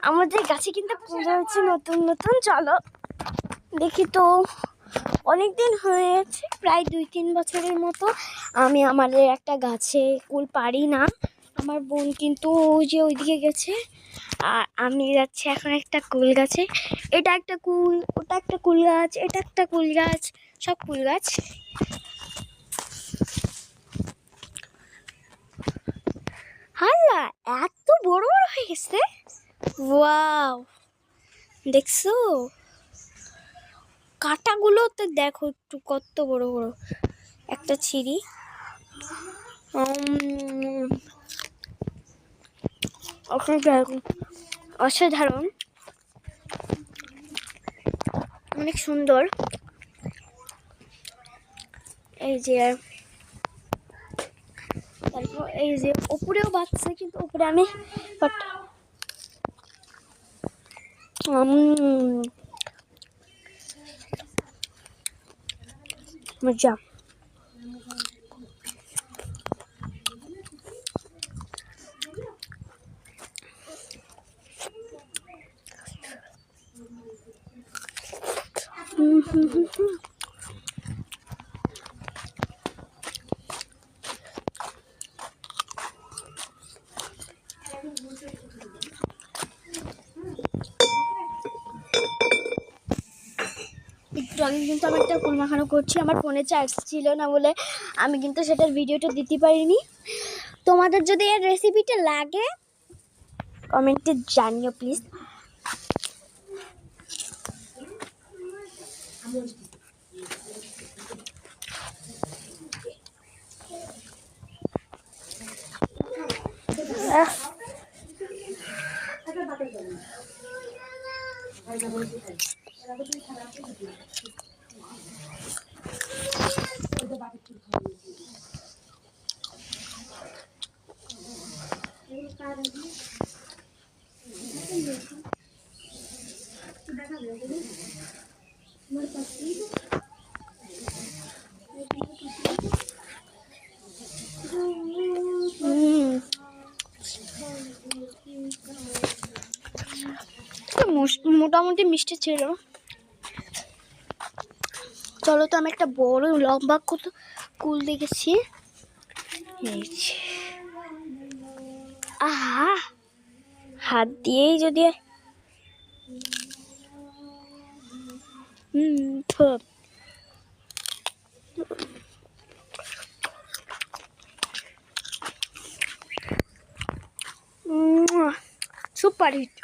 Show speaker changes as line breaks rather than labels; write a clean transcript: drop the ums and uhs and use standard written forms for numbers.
আমাদের গাছে কিন্তু পুজো হচ্ছে নতুন নতুন। চলো দেখি তো। অনেকদিন হয়ে গেছে, প্রায় 2-3 বছরের মতো আমি আমাদের একটা গাছে কুল পারি না। আমার বোন কিন্তু ওই যে ওইদিকে গেছে, আর আমি যাচ্ছি এখন একটা কুল গাছে। এটা একটা কুল, ওটা একটা কুল গাছ, এটা একটা কুল গাছ, সব কুল গাছ। হাল্লা এত বড় বড় হয়ে গেছে, ওয়াও! দেখছো কাঁটাগুলো তো দেখো একটু কত বড় বড়। একটা ছিঁড়ি, অসাধারণ, অনেক সুন্দর। এই যে তারপর এই যে উপরেও বাচ্চা, কিন্তু উপরে আমি মজা। একটু আগে কিন্তু আমি একটা কুল মাখানো করছি, আমার ফোনে চার্জ ছিল না বলে আমি কিন্তু সেটার ভিডিওটা দিতে পারিনি। তোমাদের যদি এর রেসিপিটা লাগে কমেন্টে জানিও প্লিজ। মোটামুটি মিষ্টি ছিল। চলো তো আমি একটা বড় লম্বা কুল দেখেছি। আহা, হাত দিয়েই যদি সুপার হিট।